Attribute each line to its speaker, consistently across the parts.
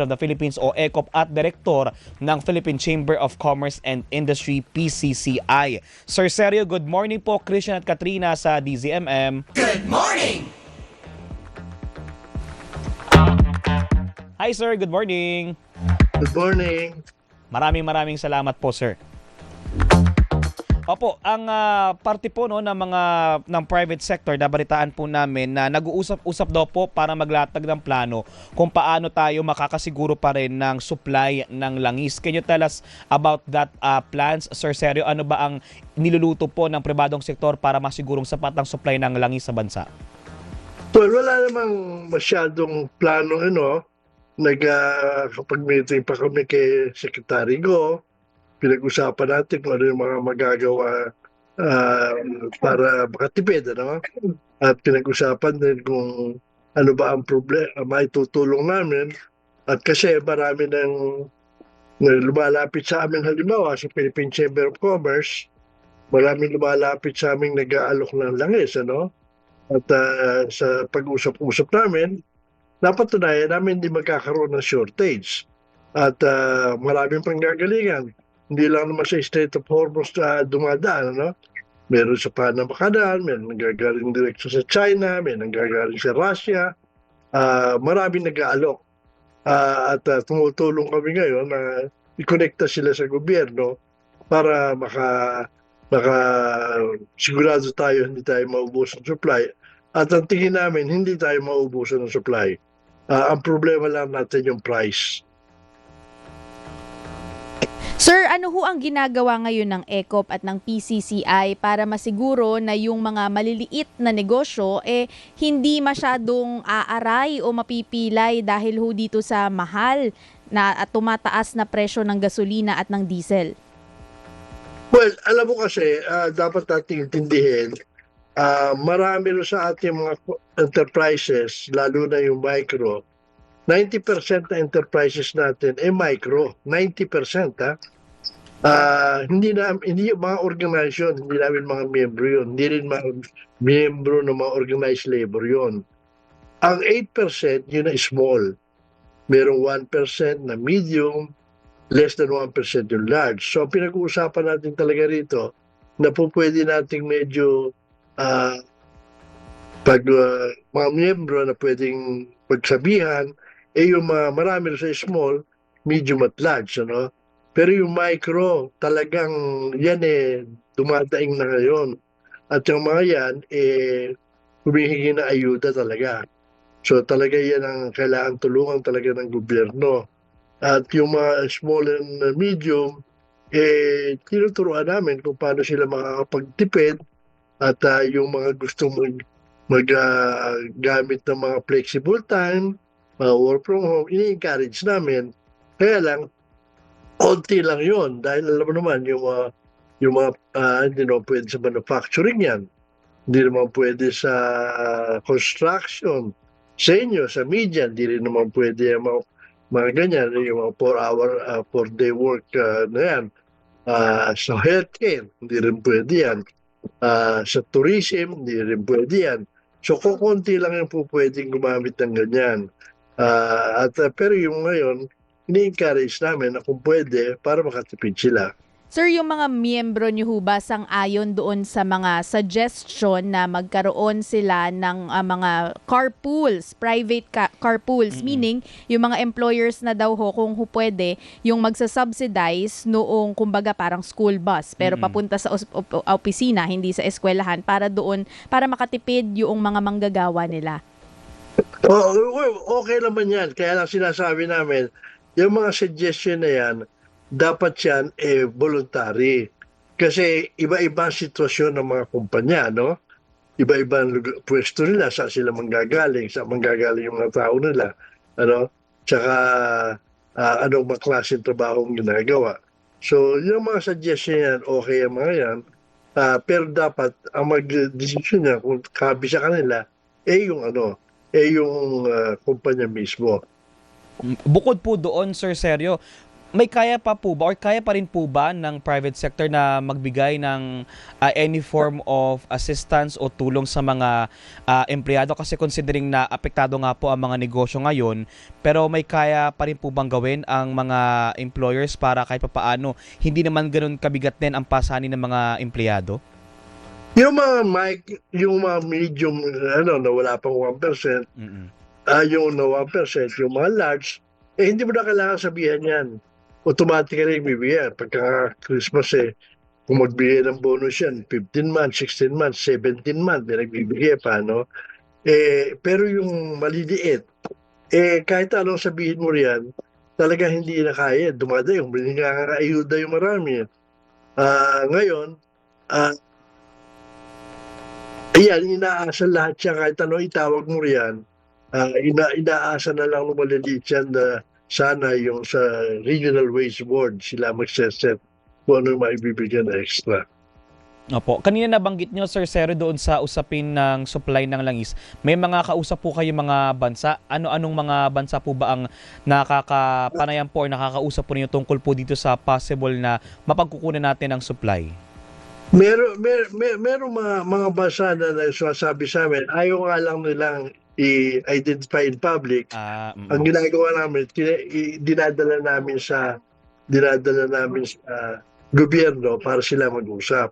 Speaker 1: of the Philippines o ECOP at Direktor ng Philippine Chamber of Commerce and Industry PCCI. Sir Sergio, good morning po. Christian at Katrina sa DZMM.
Speaker 2: Good morning!
Speaker 1: Hi sir, good morning.
Speaker 3: Good morning.
Speaker 1: Maraming salamat po sir. Opo, ang parte po no ng private sector, nabalitaan po namin na nag-uusap-usap daw po para maglatag ng plano kung paano tayo makakasiguro pa rin ng supply ng langis. Can you tell us about that plans, Sir Sergio? Ano ba ang niluluto po ng pribadong sektor para masigurong sapat ang supply ng langis sa bansa?
Speaker 3: Well, wala namang masyadong plano, Kapag-meeting pa kami kay Secretary Go, pinag-usapan natin kung ano yung mga magagawa para makatipid, At pinag-usapan din kung ano ba ang problema, maitutulong namin. At kasi marami nang lumalapit sa amin, halimbawa sa Philippine Chamber of Commerce, maraming lumalapit sa aming nag-aalok ng langis, At sa pag-usap-usap namin, napatunayan namin hindi magkakaroon ng shortage. At maraming panggagalingan. Hindi lang naman sa Strait of Hormuz dumadaan, Meron sa Panama Canal, meron nanggagaling direkto sa China, meron nanggagaling sa Russia. Maraming nag-aalok. At tumutulong kami ngayon na i-connecta sila sa gobyerno para sigurado tayo hindi tayo maubusan ng supply. At ang tingin namin, hindi tayo maubusan ng supply. Ang problema lang natin yung price.
Speaker 4: Sir, ano ho ang ginagawa ngayon ng ECOP at ng PCCI para masiguro na yung mga maliliit na negosyo hindi masyadong aaray o mapipilay dahil ho dito sa mahal na at tumataas na presyo ng gasolina at ng diesel?
Speaker 3: Well, alam mo kasi, dapat nating intindihin, marami sa ating mga enterprises, lalo na yung micro, 90% na enterprises natin micro, 90%. Hindi yung mga organization, hindi namin mga miyembro yun, hindi rin mga miyembro ng mga organized labor yun. Ang 8% yun na small. Merong 1% na medium, less than 1% yung large. So pinag-uusapan natin talaga rito na po pwede nating medyo mga miyembro na pwedeng pagsabihan, yung marami sa small, medium at large, Pero yung micro, talagang yan dumadaing na ngayon. At yung mga yan, humihingi na ayuda talaga. So talaga yan ang kailangan tulungan talaga ng gobyerno. At yung mga small and medium, tinuturuan namin kung paano sila makakapagtipid at yung mga gustong gamit ng mga flexible time, mga work from home, ini-encourage namin. Kaya lang, konti lang yon dahil alam mo naman, yung mga hindi naman pwede sa manufacturing yan. Hindi naman pwede sa construction. Sa inyo, sa media, hindi rin naman pwede yung mga ganyan, yung mga 4-hour, 4-day work na yan. Sa healthcare, hindi rin pwede yan. Sa tourism, hindi rin pwede yan. So, kukunti lang yung po pwedeng gumamit ng ganyan. Pero yung ngayon, ini-encourage namin na kung pwede para makatipid sila.
Speaker 4: Sir, yung mga miyembro niyo ho ba sang-ayon doon sa mga suggestion na magkaroon sila ng mga carpools, private carpools, meaning yung mga employers na daw ho kung pwede yung magsa-subsidize noong kumbaga parang school bus pero papunta sa opisina, hindi sa eskwelahan para makatipid yung mga manggagawa nila?
Speaker 3: Okay naman yan. Kaya lang sinasabi namin, yung mga suggestion na yan, dapat yan voluntary. Kasi iba-iba ang sitwasyon ng mga kumpanya, Iba-iba ang pwesto nila, saan sila manggagaling, saan manggagaling yung mga tao nila, Tsaka anong mga klaseng trabaho ang ginagawa. So, yung mga suggestion yan, okay ang mga yan. Pero dapat, ang mag-decision niya kung kabi sa kanila, yung kumpanya mismo.
Speaker 1: Bukod po doon, Sir Sergio, may kaya pa po ba or kaya pa rin po ba ng private sector na magbigay ng any form of assistance o tulong sa mga empleyado? Kasi considering na apektado nga po ang mga negosyo ngayon, pero may kaya pa rin po bang gawin ang mga employers para kahit papaano hindi naman ganun kabigat din ang pasanin ng mga empleyado?
Speaker 3: Yung mga yung mga medium, na wala pang 1%,
Speaker 1: Mm-mm.
Speaker 3: yung na 1%, yung mga large, hindi mo na kailangan sabihan yan. Automatically bibigyan. Pagka Christmas kung magbigay ng bonus yan, 15 months, 16 months, 17 months, may nagbibigay pa, no? Pero yung maliliit, kahit anong sabihin mo riyan, talaga hindi na kaya. Dumada yung ayuda yung marami. Ngayon, ayan, inaasa lahat siya, kahit ano itawag mo riyan, inaasa na lang ng maliliit yan na sana yung sa Regional Wage Board sila magseset kung ano yung maibibigyan na extra.
Speaker 1: Opo. Kanina nabanggit nyo, Sir Sero, doon sa usapin ng supply ng langis. May mga kausap po kayo mga bansa. Ano-anong mga bansa po ba ang nakakapanayan po or nakakausap po ninyo tungkol po dito sa possible na mapagkukunan natin ng supply?
Speaker 3: Meron mga bansa na nagsasabi sa amin, ayaw nga lang nilang i-identify in public. Ang ginagawa namin, dinadala namin sa gobyerno para sila mag-usap.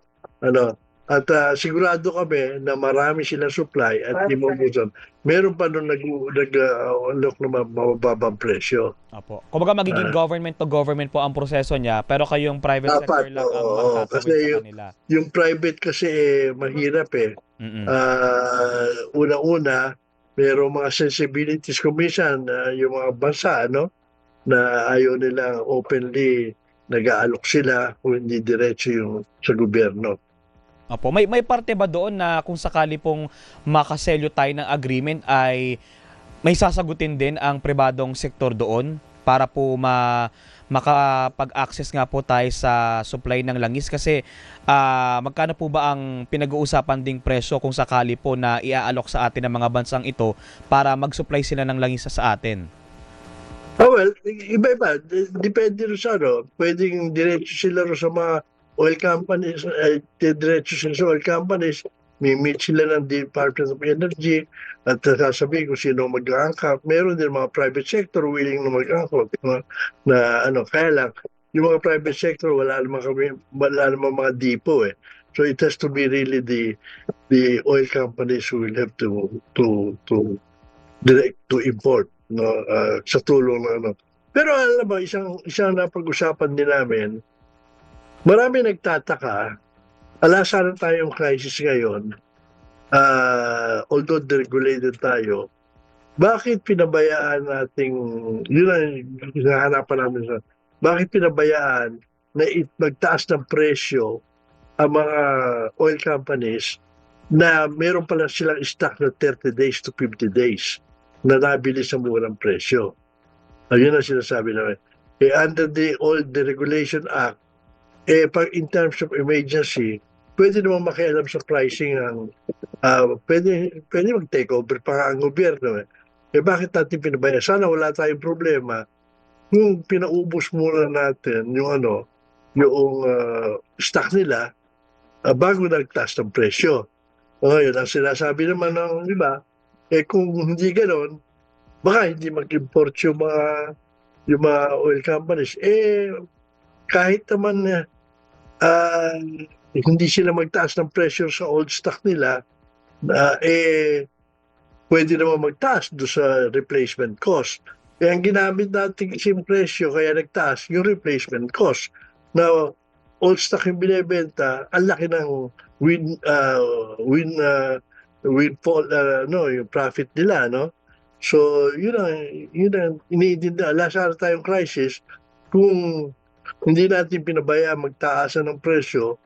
Speaker 3: At sigurado kami na marami silang supply at imubusan. Meron pa nung nag-unlock na mababang presyo.
Speaker 1: Opo. Kumbaga magiging government to government po ang proseso niya, pero kayong private sector lang ang magtatawid
Speaker 3: kasi
Speaker 1: sa kanila.
Speaker 3: Yung private kasi mahirap
Speaker 1: Mm-mm.
Speaker 3: Una-una, merong mga sensibilities kumisan yung mga bansa na ayaw nilang openly nag-aalok sila kung hindi diretso yung sa gobyerno.
Speaker 1: Opo. May parte ba doon na kung sakali pong makaselyo tayo ng agreement ay may sasagutin din ang pribadong sektor doon para po makapag-access nga po tayo sa supply ng langis? Kasi magkano po ba ang pinag-uusapan ding presyo kung sakali po na iaalok sa atin ng mga bansang ito para mag-supply sila ng langis sa atin?
Speaker 3: Well, iba-iba. Depende rin sa pwedeng diretso sila rin sa mga oil companies, diretso sila sa oil companies, meet sila ng Department of Energy at sasabihin kung sino mag-angkop. Meron din mga private sector willing na mag-angkop kaya lang yung mga private sector wala naman mga depot So it has to be really the oil companies who will have to direct to import sa tulong ng Pero alam mo, isang napag-usapan din namin, marami nagtataka, sana tayong crisis ngayon, although deregulated tayo, bakit pinabayaan nating, yun ang hinahanapan namin bakit pinabayaan na magtaas ng presyo ang mga oil companies na meron pala silang stock na 30 days to 50 days na nabili sa murang presyo. Yun ang sinasabi namin. Under the Oil Deregulation Act, pag in terms of emergency, pwede naman makialam sa pricing ng pwede mag-take over pa ang gobyerno. Bakit natin pinabayaan? Sana wala tayong problema kung pinaubos muna natin yung stock nila bago nagtaas ng presyo. Ngayon, ang sinasabi naman ng iba, kung hindi ganoon, baka hindi mag-import yung mga oil companies. Kahit naman hindi sila magtaas ng presyo sa old stock nila, pwede naman magtaas doon sa replacement cost. Ang ginamit natin kasing presyo kaya nagtaas yung replacement cost. Now, old stock yung binibenta, ang laki ng windfall, yung profit nila, So, yun ang iniintindihan. Sana tayong crisis kung hindi natin pinabayaan magtaasan ng presyo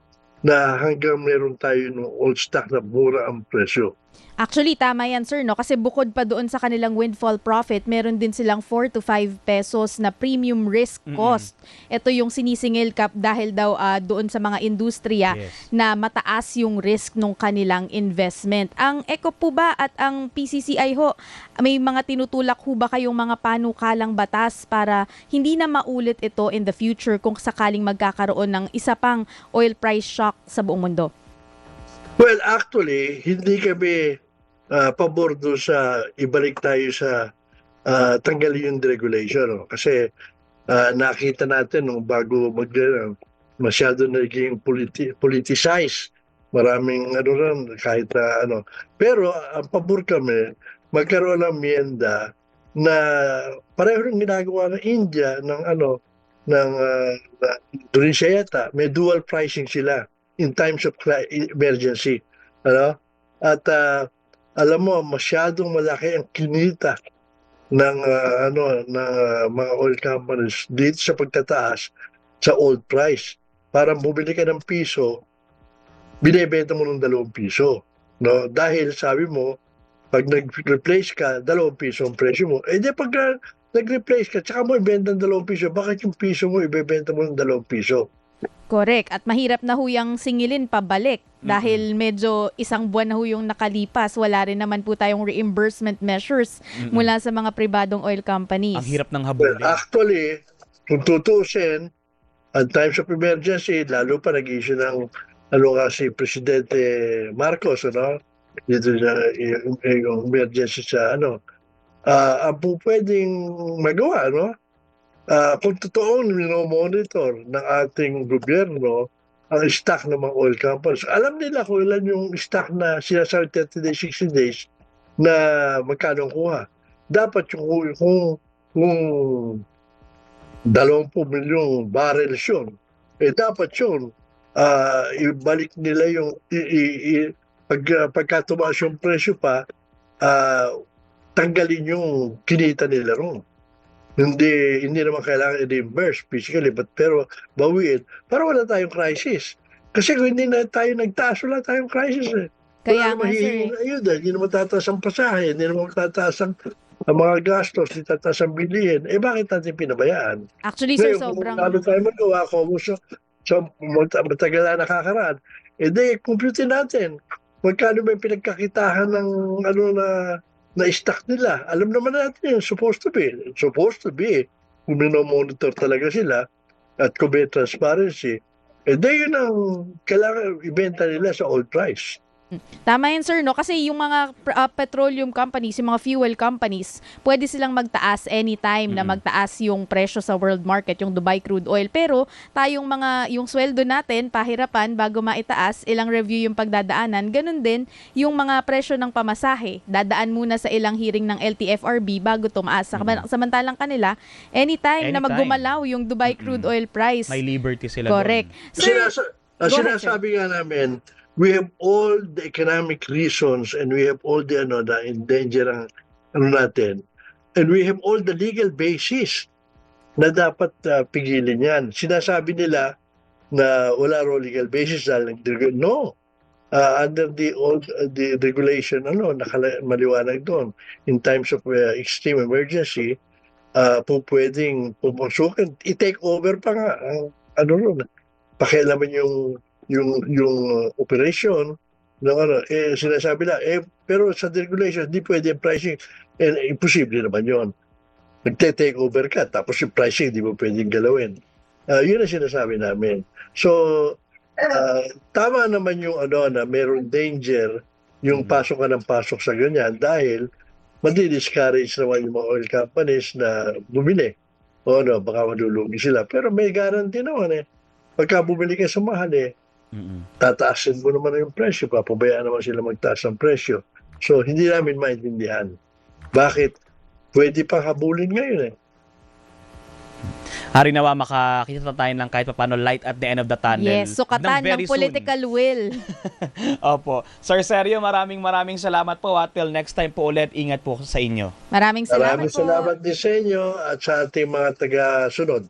Speaker 3: na hanggang meron tayo ng old stock na mura ang presyo.
Speaker 4: Actually, tama yan, sir, no? Kasi bukod pa doon sa kanilang windfall profit, meron din silang 4 to 5 pesos na premium risk cost. Ito yung sinisingil kap dahil daw doon sa mga industriya
Speaker 1: Yes.
Speaker 4: na mataas yung risk ng kanilang investment. Ang ECO po ba at ang PCCI ho, may mga tinutulak ho ba kayong mga panukalang batas para hindi na maulit ito in the future kung sakaling magkakaroon ng isa pang oil price shock sa buong mundo?
Speaker 3: Well, actually, hindi kami pabor doon sa ibalik tayo sa tanggalin yung deregulation. No? Kasi nakita natin nung bago masyado naging politicized. Maraming rin, kahit ano. Pero ang pabor kami, magkaroon ng miyenda na pareho rin ginagawa ng India, ng Indonesia yata, may dual pricing sila in times of emergency. Ano? At alam mo, masyadong malaki ang kinita ng mga oil companies dito sa pagtataas sa oil price. Parang bumili ka ng piso, binebenta mo ng 2 piso. No? Dahil sabi mo, pag nag-replace ka, 2 piso ang presyo mo. Eh di pag nag-replace ka, tsaka mo ibenta ng 2 piso, bakit yung piso mo ibebenta mo ng 2 piso?
Speaker 4: Correct. At mahirap na huyang singilin pabalik dahil medyo isang buwan na huyong nakalipas. Wala rin naman po tayong reimbursement measures mula sa mga pribadong oil companies.
Speaker 1: Ang hirap ng
Speaker 3: Well,
Speaker 1: habulin.
Speaker 3: actually, kung tutusin, at times of emergency, lalo pa nag-issue ng si Presidente Marcos, ano? Dito na yung emergency sa ang po pwedeng magawa, no? Kung totoong minomonitor ng ating gobyerno ang stock ng mga oil companies, alam nila kung ilan yung stock na sinasabi 30 days, 60 days na magkano ang kuha. Dapat kung 20 milyong barrels yun, dapat yun, ibalik nila yung, pagka tumaas yung presyo pa, tanggalin yung kinita nila ron. Hindi naman kailangan i-reimburse physically, pero bawiin para wala tayong crisis. Kasi kung hindi na tayo nagtaas, wala tayong crisis.
Speaker 4: Kaya
Speaker 3: Wala
Speaker 4: nga, sir.
Speaker 3: mahihinging ayuda, hindi naman tataas ang pasahe, hindi naman tataas ang mga gastos, hindi tataas ang bilihin. Bakit natin pinabayaan?
Speaker 4: Actually, sir,
Speaker 3: Ngayon,
Speaker 4: sobrang...
Speaker 3: kung ano tayo magawa, kung matagal na nakakaraan, computin natin. Magkano ba yung pinagkakitahan ng na stock nila? Alam naman natin yun, supposed to be. Kung minomonitor talaga sila at kung may transparency, yun ang kailangan ibenta nila sa oil price.
Speaker 4: Tama yan, sir, no? Kasi yung mga petroleum companies, yung mga fuel companies, pwede silang magtaas anytime na magtaas yung presyo sa world market, yung Dubai crude oil. Pero yung sweldo natin, pahirapan bago maitaas, ilang review yung pagdadaanan. Ganun din yung mga presyo ng pamasahe. Dadaan muna sa ilang hearing ng LTFRB bago tumaas. Samantalang kanila, anytime na maggumalaw yung Dubai crude oil price.
Speaker 1: May liberty sila
Speaker 4: Correct.
Speaker 1: doon.
Speaker 4: Sir, go ahead, sir.
Speaker 3: Sinasabi nga namin, we have all the economic reasons and we have all the endanger ang natin. And we have all the legal basis na dapat pigilin yan. Sinasabi nila na wala raw legal basis dahil no. Under the regulation, maliwanag doon. In times of extreme emergency, po pwedeng pumasukin. I-take over pa nga pakialaman yung operation sinasabi lang pero sa regulation hindi pwede pricing imposible naman yon. Nagte-take over ka tapos yung pricing hindi mo pwedeng galawin. Yun ang sinasabi namin. So tama naman yung na meron danger yung pasok ka ng pasok sa ganyan dahil madi-discourage naman yung mga oil companies na bumili. Baka malulugi sila. Pero may guarantee naman pagka bumili ka sa mahal tataasin mo naman yung presyo, papabayaan naman sila magtaas ng presyo. So, hindi namin maintindihan. Bakit pwede pang habulin ngayon
Speaker 1: Hari nawa makakita tayo ng kahit paano light at the end of the tunnel.
Speaker 4: Yes, sukatan ng
Speaker 1: very soon.
Speaker 4: political will.
Speaker 1: Opo. Sir Sergio, maraming salamat po. Till next time po ulit, ingat po sa inyo.
Speaker 4: Maraming salamat po.
Speaker 3: Salamat din sa inyo at sa ating mga taga-sunod.